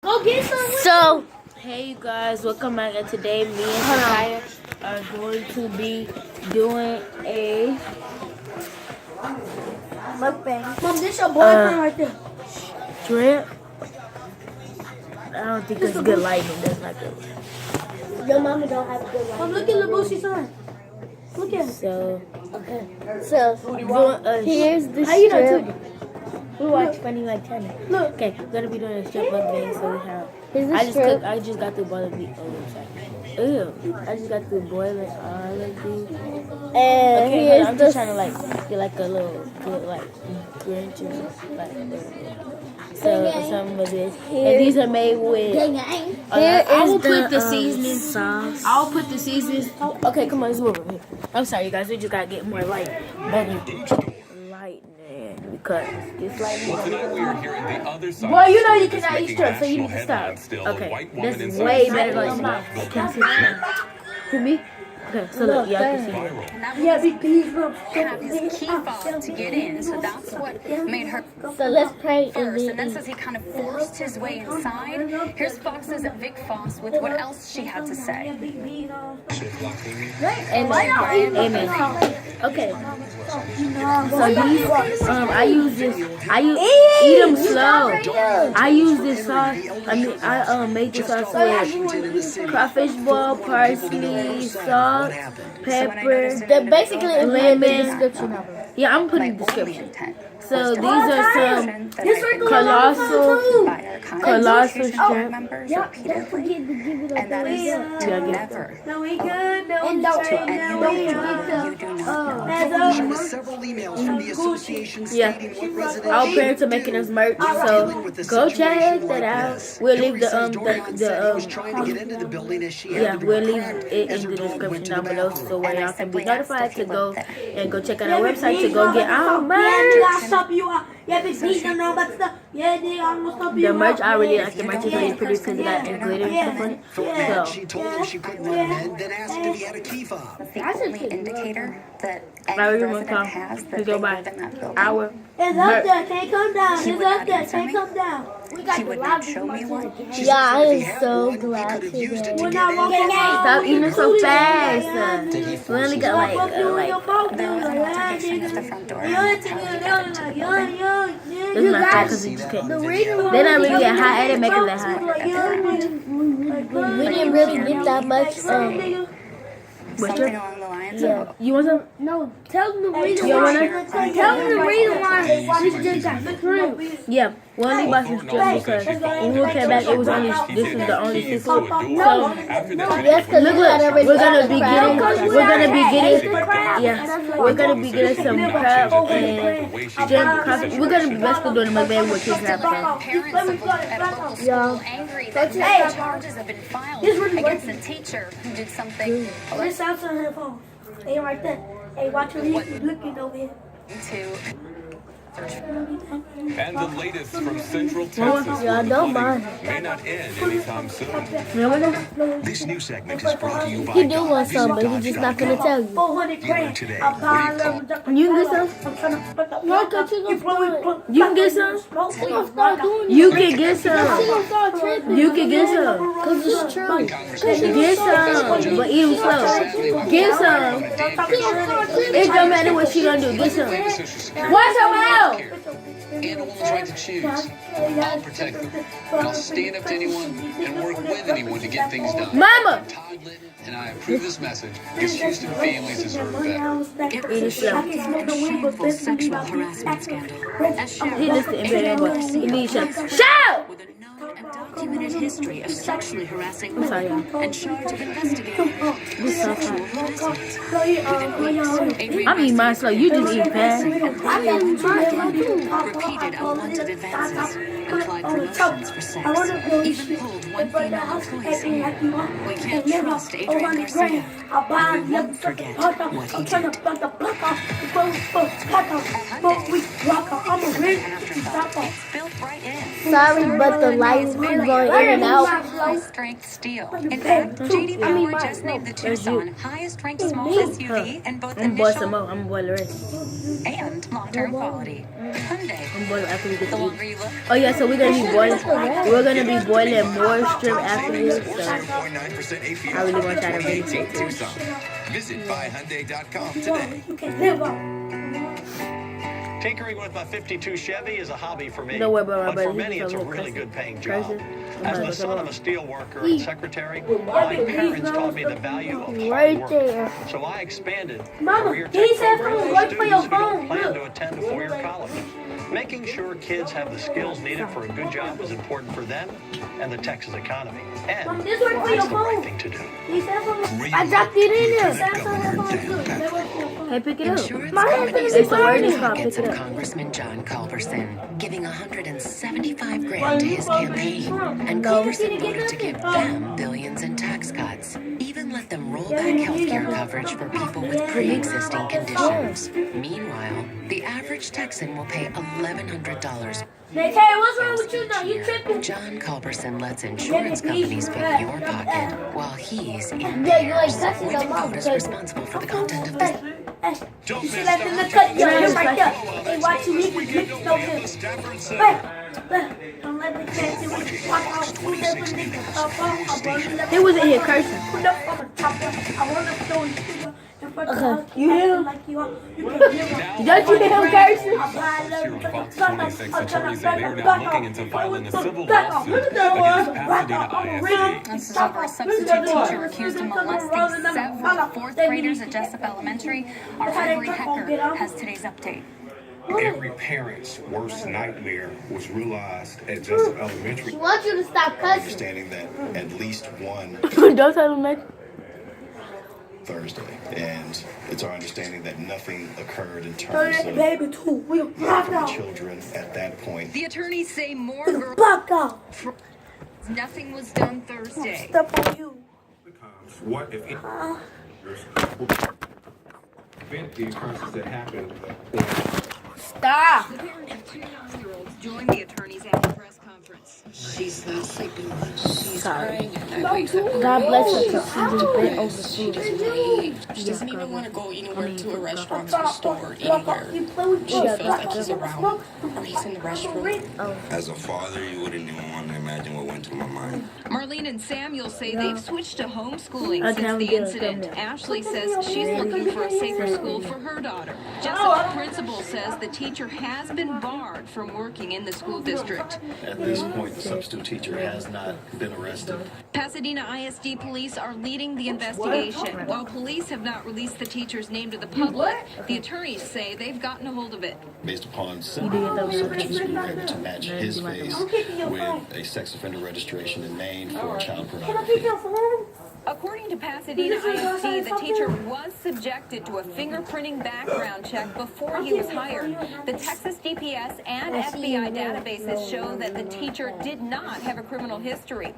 Go get some. So, hey you guys, welcome back. And today, me and Kaya are going to be doing a mukbang. Mom, this your boyfriend right there. drip. I don't think it's good lighting. That's not good. Your mama don't have good lighting. Mom, look at the Lucy son. Look at him. So, Okay. here's the strip. We watch Funny Like China. Look. Okay, we're gonna be doing a strip mukbang. So we have. I just got through boiling meat. Oh, sorry. Ew. I just got through boiling all of these. And Okay, I'm just trying to get like a little good Grinch or so some of this. And these are made with. I will put the seasoning sauce. I'll put the seasonings. Okay, come on, let's move over here. I'm sorry, you guys. We just gotta get more lightning because it's like. Well, you know you cannot eat strips, so you need to stop. Okay, this is way better than I can't see it. Who, me? Okay, so look, y'all can see it. Yeah, because have his key fob to get in, so that's what made her So let's pray first. And then says he kind of forced his way inside. Here's Fox's Vic Foss with what else she had to say. Amen. Okay. So these, I use this. Eat them slow. I use this sauce. I made this sauce with crawfish ball, parsley, salt, pepper, basically lemon. description of it. Yeah, I'm putting the description. So these are some colossal strip. Members repeatedly, and that is to never No, we good. No, to anyone you do not know. Several emails from the association Yeah, stating what residential our parents are making us merch, so go check that out. We'll leave the was trying to get into the building as she had yeah, to be we'll leave required it as in her the dog description went to down the below, bathroom. so where y'all can be notified to go and go check out our Yeah, website to go get our merch. The merch, I really like the merch. It's really pretty because it got glitter and stuff on it. She told him she couldn't let him in, then asked if he had a key fob. That's the only indicator that I any really want to resident come has to that go they by live in that building. our It's up merch. there. Can't come down. He It's would up not there. answer Can't me. come down. We got He the would not lobby show me one. She Yeah, said I if he am had so one, he glad could have used it to We're get not in. walking out. Stop eating so fast. We only got like There was an altercation at the front door. And that's how he got into the building. this is not fair because we just can't. They're not really that hot. I didn't make it that hot. We didn't really get that much. Something along the lines Yeah. of You want some? No, tell them the reason You why. want Tell them the reason why we just got shrimp. Yeah, we only bought some strips because when we came back, it was only this was the only seafood. So Yes, look, we're gonna be getting, we're gonna be getting some crab and shrimp crawfish. We're gonna be basically doing a mukbang with kids and parents of at a local school angry that no charges have been filed against the teacher who did something This sounds on her phone. Hey, right there. Hey, watch her looking over here. to And the latest from Central Texas, Yeah, don't mind. may not end anytime soon. This new segment is brought to you by He do want some, but he's just not gonna tell you. 400 grand today. What do You you call can get some. No, cause you gonna start. You can get some. She gonna start doing You can get some. She gonna start tripping. You can get some. Cause it's true. Get some, but eat them slow. Get some. It don't matter what she gonna do. Get some. Watch her mouth. And a woman's right to choose. I'll protect them. And I'll stand up to anyone and work with anyone to get things done. Mama. Todd Litton and I approve this message because Houston families deserve better. Eat it slow. shameful sexual harassment scandal. As He just the impaired boy. He needs shout. Shout! with a known and documented history of sexually harassing I'm sorry, y'all. and charge of investigating This so sexual fast. harassment. I'm eating mine slow. You just eat fast. Repeated unwanted advances, implied promotions for sex, even pulled one female employee saying, "We can't trust Adrian Garcia, and we won't forget what he did." Sorry, but the lights keep going going in and out. High-strength steel. In fact, J.D. Power just named the Tucson highest-ranked small SUV in both I'm boiling some initial more. I'm boiling the rest. and long-term quality. Hyundai. I'm boiling after we get The to longer eat. you look, Oh yeah, so we're gonna be boiling. We're gonna be boiling more shrimp after this. So 7.9% APR. I really want to try to make it. Tucson. Visit buyhyundai.com today. Tinkering with my 52 Chevy is a hobby for me, Don't worry about my but for buddy. many He's it's a a little really cussing. good paying job. Cussing. As the son of a steel worker and secretary, my parents taught me the value of hard Right work. there. So I expanded Mama, career he tech said programs something for right for your students who don't phone. plan Look. to attend a four-year college. Making sure kids have the skills needed for a good job is important for them and the Texas economy. And Mom, this work for your it's the right phone. thing to do. He said something. I dropped it in there. That's on her phone too. That work for your phone. Hey, pick it up. insurance My companies husband is It's a word flooded is the called pockets pick it of up. Congressman John Culberson, giving $175,000 to his campaign, and Culberson voted to give them billions in tax cuts. Even let them roll back healthcare coverage for people with pre-existing conditions. Meanwhile, the average Texan will pay $1,100. Hey, Terry, what's wrong with you now? You tripping? John Culberson lets insurance companies pick your pocket while he's in Yeah, you theirs. like touching Women your mom. voters responsible for the content of this. Hey, you should let them cut your hair right there. Hey, watch you need to get no good. Hey, don't let me catch you. Walk out. Who never nigga? He was in here cursing. Put up on the top. I want to throw you. You hear him? Like you are. You can hear him. Don't you hear him cursing? Sierra Fox 26 attorneys say they are now looking into filing a civil lawsuit against Pasadena ISD. This is over a substitute teacher accused of molesting several fourth graders at Jessup Elementary. Our Gregory Hecker has today's update. Every parent's worst nightmare was realized at Jessup Elementary. She wants you to stop cussing. Understanding that at least one Don't tell him that. Thursday, and it's our understanding that nothing occurred in terms of Baby, too. We'll block out. children at that point. The attorneys say more We'll block out. Nothing was done Thursday. Step on you. What if prevent the occurrences that happened? Stop. The parent of two young-year-olds joined the attorneys at the press conference. She's not sleeping. She's crying and I wake up. God bless her because she just bent over food. She doesn't even want to go anywhere, to a restaurant, to a store, anywhere. She feels like he's around or he's in the restroom. As a father, you wouldn't even want to imagine what went through my mind. Marlene and Samuel say they've switched to homeschooling Okay, since I'm the good. incident. Come Ashley says she's looking for a safer school for her daughter. Jessup principal says the teacher has been barred from working in the school district. At this point, the substitute teacher has not been arrested. Pasadena ISD police are leading the investigation. While police have not released the teacher's name to the public, the attorneys say they've gotten a hold of it. Based upon simple searches, we were able to match his face with a sex offender registration in Maine for child pornography. According to Pasadena ISD, the teacher was subjected to a fingerprinting background check before he was hired. The Texas DPS and FBI databases show that the teacher did not have a criminal history.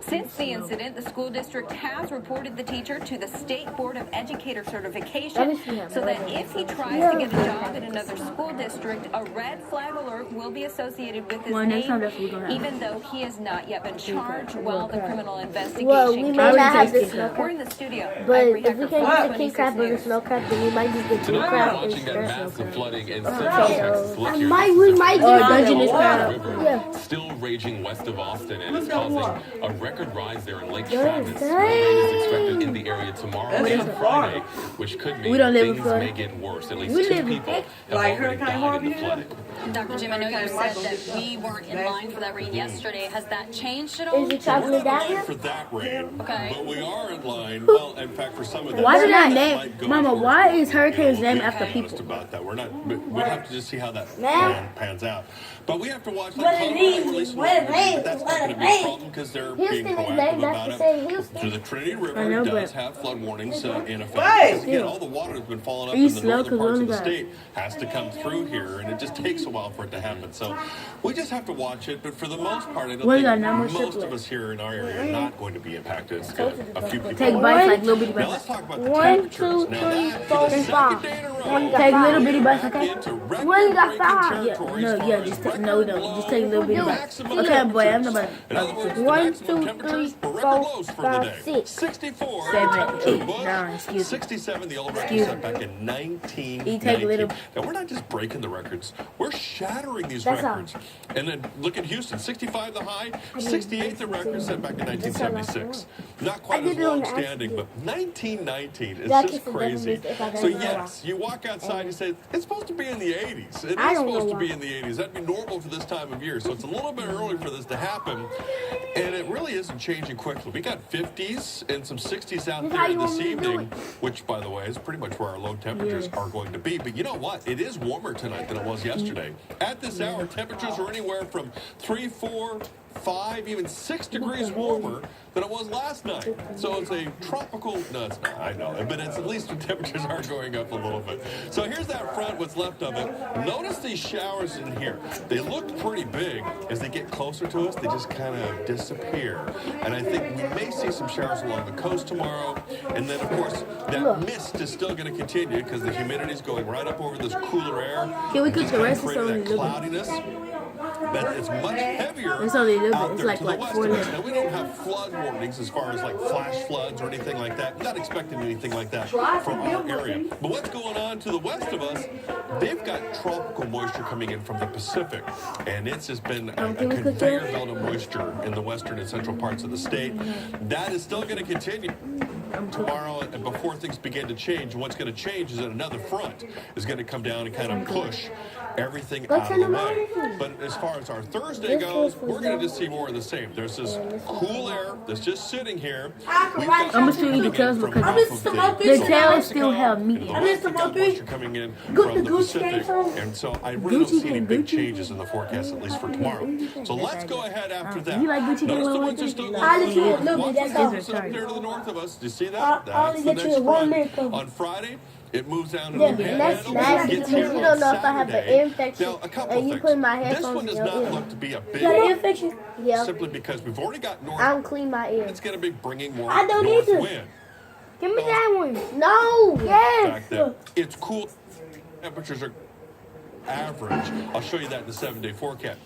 Since the incident, the school district has reported the teacher to the State Board of Educator certification so that if he tries to get a job in another school district, a red flag alert will be associated with his name, even though he has not yet been charged while the criminal investigation continues. We're in the studio. But if we can't get the king crab or the snow crab, then we might just get king crab Watching that instead. massive flooding in Central Texas look here. We might Or get Dungeness The crab. river still raging west of Austin and is causing a record rise there in Lake Travis. More rain is expected in the area tomorrow and Friday, which could mean We don't live in things Florida. may get worse. At least We 2 live in people have already died in the flooding. Dr. Jim, I know you said that we weren't in line for that rain yesterday. Has that changed at all? Is it traveling down here? For that rain, Okay. but we are in line. Well, in fact, for some of that. Why did I name, Mama? Why is hurricanes named after people? About that, we're not. We'll have to just see how that pans out. But we have to watch. What it means, what it means, That's not what going it to be a means. problem because they're Houston being is named proactive after about St. it. Houston. So the Trinity I River know, does but- have flood warnings in effect. Because again, all the water has been falling up Are you in the slow? northern 'Cause we parts only of the got- state has to come through here, and it just takes takes a while for it to happen. So we just have to watch it. But for the most part, I don't What is think our number? most of us here in our area are not going to be impacted. It's gonna, a few people. Take bites like little bitty Now bites. let's talk about the 1, temperatures. 2, Now 3, that, 4, for the 5. second day in a row, One got Take 5. little bitty bites, back okay? into One got record-breaking 5. territory Yeah, as no, far yeah, as just take, record no, just take little bitty low bites. maximum Okay, boy, I'm temperatures. not. In other words, the 1, maximum 2, temperatures 3, were 4, record lows for the 5, day. 6. 64 7, temperature 8, Bush, 9, excuse me. 67 the old record Excuse set me. back in 1919. You take a little. Now we're not just breaking the records, we're shattering these That's all. records. And then look at Houston, 65 the high, 68 the record set back in 1976. Not quite as long standing, but 1919 is That just is crazy. the definition if I So don't know yes, you walk outside, you say, it's supposed to be in the 80s. It I is don't know supposed to why. be in the 80s. That'd be normal for this time of year. So it's a little bit early for this to happen. And it really isn't changing quickly. We got 50s and some 60s out This how there you this want me to do evening, which, by the way, is pretty much where our low temperatures are going to be. But you know what? It is warmer tonight than it was yesterday. At this hour, temperatures are anywhere from 3, 4, 5, even 6 degrees warmer than it was last night. So it's a tropical, no, it's not, I know, but it's at least the temperatures are going up a little bit. So here's that front, what's left of it. Notice these showers in here. They look pretty big. As they get closer to us, they just kind of disappear. And I think we may see some showers along the coast tomorrow. And then, of course, that mist is still going to continue because the humidity is going right up over this cooler air. Can we cook Just the gonna rest of create some that little bit? cloudiness. But it's much heavier It's only a little out bit. It's there like to the what, west 4 of us. little? Now, we don't have flood warnings as far as like flash floods or anything like that. Not expecting anything like that from our area. But what's going on to the west of us, they've got tropical moisture coming in from the Pacific. And it's just been a conveyor belt of moisture in the western and central parts of the state. That is still going to continue tomorrow, and before things begin to change. And what's going to change is that another front is going to come down and kind of push everything out of the way. But as far as our Thursday goes, we're going to just see more of the same. There's this cool air that's just sitting here. We've got I'm gonna show you the tails because the tails still have meat in it. We've got moisture coming in from the Pacific, and so I really don't see any big changes in the forecast, at least for tomorrow. So let's go ahead after that. You like Gucci Notice the Gang? winds are still I'll let you going a little on. bit, Watch that's the all. up there to the north of us. Do you see that? I'll That's the let you next one front. minute. On Friday, it moves down to Yeah, the that's panhandle. nasty Gets because here you on don't know if I have Saturday. an infection Now, a couple and you of put my things. This headphones one in does your not ear. look to be a big You got an one, infection? Yeah. simply because we've already got north. I don't clean my ear. It's going to be bringing more I don't north either. wind. Give me that one. No. Yes. Fact that it's cool. Temperatures are average. I'll show you that in the 7-day forecast.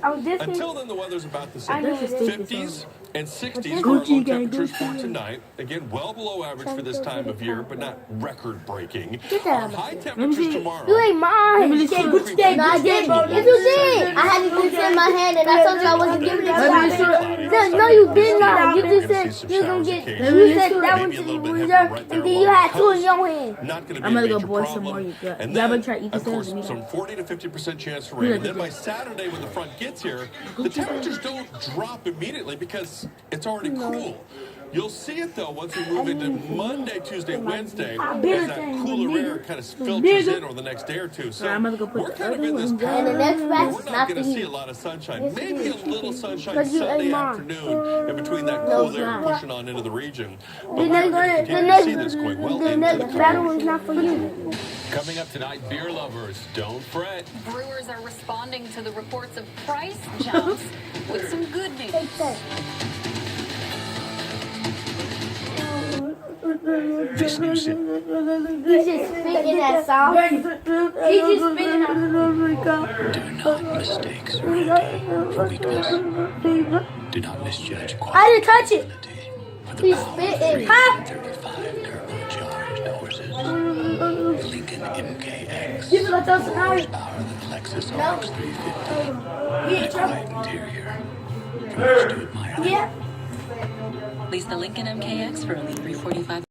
Oh, this Until then, the weather's about the same. I know it is. 50s and 60s are our low temperatures for tonight. Again, well below average for this time of year, but not record-breaking. Our high temperatures tomorrow. You ain't mine. You can't Gucci Gang. No, I did. Yes, you did. I had it in my hand, and I told you I wasn't giving it to you. No, you did not. You just said you was gonna get. You said that one to the reserve, and then you had 2 in your hand. Not going to be I'm a gonna go major boil some problem. more. Yeah. And Y'all then, better try to eat of the course, sandwich. some 40 to 50% chance for rain. And then by Saturday, when the front gets here, the temperatures don't drop immediately because it's already cool. You'll see it though once we move into Monday, Tuesday, Wednesday, as that cooler air kind of filters in over the next day or two. So I'm gonna go put we're the kind of other in this one pattern And the next where batch we're is not not going to for see you. a lot of sunshine. Yes, it Maybe a is. little sunshine Because you Sunday ate mine. afternoon in between that No, cool it's air not. pushing on into the region. But The we're next, going to the continue to see next, this going well the into the next coming battle week. is not for you. Coming up tonight, beer lovers, don't fret. Brewers are responding to the reports of price jumps with some good news. This new city. He's just spitting that sauce. He's just spitting that. Do not mistake serenity for weakness. Do not misjudge I quality didn't touch it. for the He's power of spitting. Ha! 335 turbocharged horses. The Lincoln MKX. You feel those tonight? Power than Lexus No. RX 350. Yeah, Quiet interior. For which to admire. yeah. Lease the Lincoln MKX for only $345.